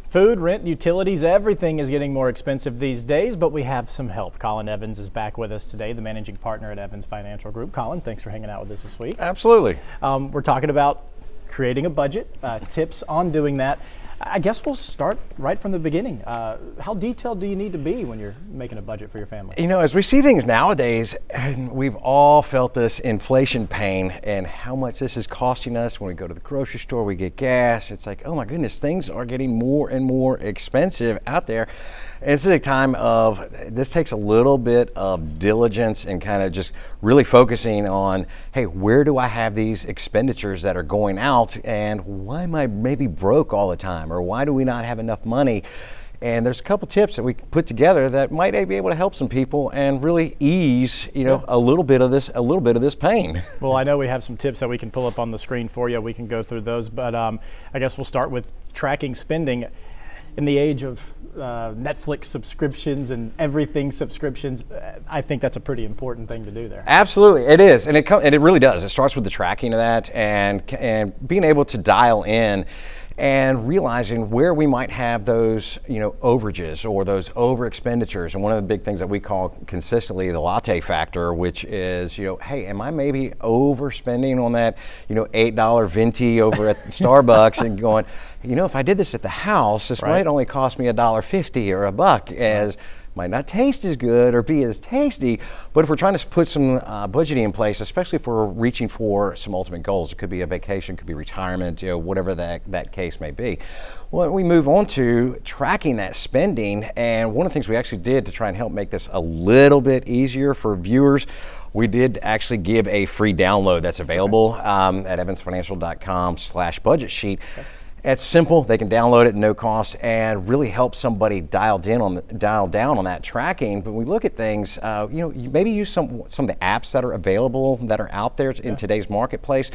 Food, rent, utilities, everything is getting more expensive these days, but we have some help. Colin Evans is back with us today, the managing partner at Evans Financial Group. Colin, thanks for hanging out with us this week. Absolutely. We're talking about creating a budget, tips on doing that. I guess we'll start right from the beginning. How detailed do you need to be when you're making a budget for your family? You know, as we see things nowadays, and we've all felt this inflation pain and how much this is costing us when we go to the grocery store, we get gas. It's like, oh my goodness, things are getting more and more expensive out there. And this is a time this takes a little bit of diligence and kind of just really focusing on, hey, where do I have these expenditures that are going out, and why am I maybe broke all the time, or why do we not have enough money? And there's a couple tips that we put together that might be able to help some people and really ease, a little bit of this pain. Well, I know we have some tips that we can pull up on the screen for you. We can go through those, but I guess we'll start with tracking spending. In the age of Netflix subscriptions and everything subscriptions, I think that's a pretty important thing to do there. Absolutely, it is, and it really does. It starts with the tracking of that and being able to dial in and realizing where we might have those, overages or those over expenditures. And one of the big things that we call consistently the latte factor, which is, hey, am I maybe overspending on that, $8 venti over at Starbucks and going, if I did this at the house, this might only cost me $1.50 or $1, as might not taste as good or be as tasty. But if we're trying to put some budgeting in place, especially if we're reaching for some ultimate goals, it could be a vacation, could be retirement, whatever that case may be. Well, we move on to tracking that spending, and one of the things we actually did to try and help make this a little bit easier for viewers, we did actually give a free download that's available at evansfinancial.com/budget sheet. It's simple. They can download it at no cost and really help somebody dial down on that tracking. But when we look at things, you maybe use some of the apps that are available that are out there in today's marketplace.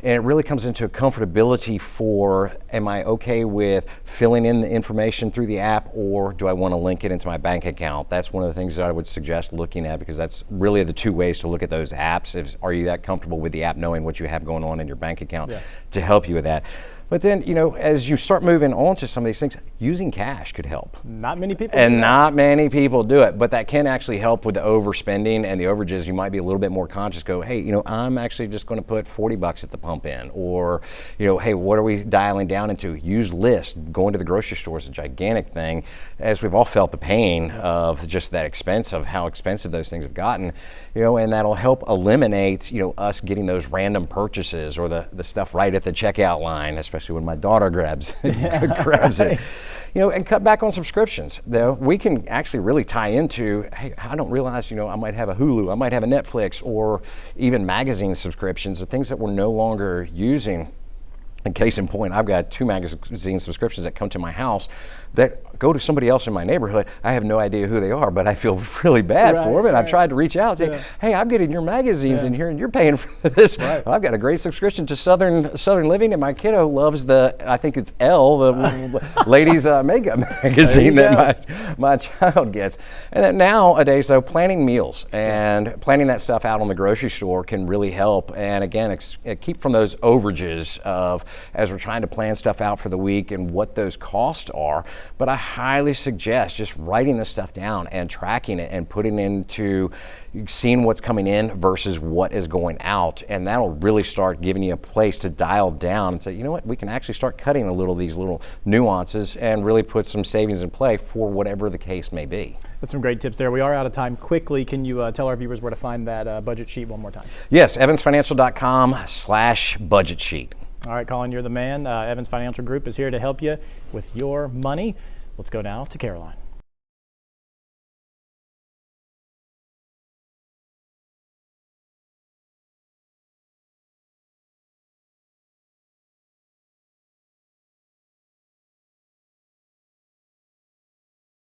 And it really comes into comfortability for, am I okay with filling in the information through the app, or do I want to link it into my bank account? That's one of the things that I would suggest looking at, because that's really the two ways to look at those apps. Are you that comfortable with the app knowing what you have going on in your bank account to help you with that? But then, as you start moving on to some of these things, using cash could help. Not many people do it, but that can actually help with the overspending and the overages. You might be a little bit more conscious, go, hey, I'm actually just going to put $40 at the pump in, or, hey, what are we dialing down into? Use lists. Going to the grocery store is a gigantic thing, as we've all felt the pain of just that expense, of how expensive those things have gotten, and that'll help eliminate, us getting those random purchases or the stuff right at the checkout line, especially when my daughter grabs it, and cut back on subscriptions. Though we can actually really tie into, hey, I don't realize, I might have a Hulu, I might have a Netflix, or even magazine subscriptions, or things that we're no longer using. In case in point, I've got 2 magazine subscriptions that come to my house that go to somebody else in my neighborhood. I have no idea who they are, but I feel really bad for them. And I've tried to reach out and say, hey, I'm getting your magazines in here and you're paying for this. Well, I've got a great subscription to Southern Living, and my kiddo loves I think it's Elle, the ladies makeup magazine that my child gets. And then nowadays, though, planning meals and planning that stuff out on the grocery store can really help. And again, keep from those overages as we're trying to plan stuff out for the week and what those costs are. But I highly suggest just writing this stuff down and tracking it and putting into seeing what's coming in versus what is going out, and that'll really start giving you a place to dial down and say, you know what, we can actually start cutting these little nuances and really put some savings in play for whatever the case may be. That's some great tips there. We are out of time. Quickly, can you tell our viewers where to find that budget sheet one more time? Yes, evansfinancial.com/budget sheet. All right, Colin, you're the man. Evans Financial Group is here to help you with your money. Let's go now to Caroline.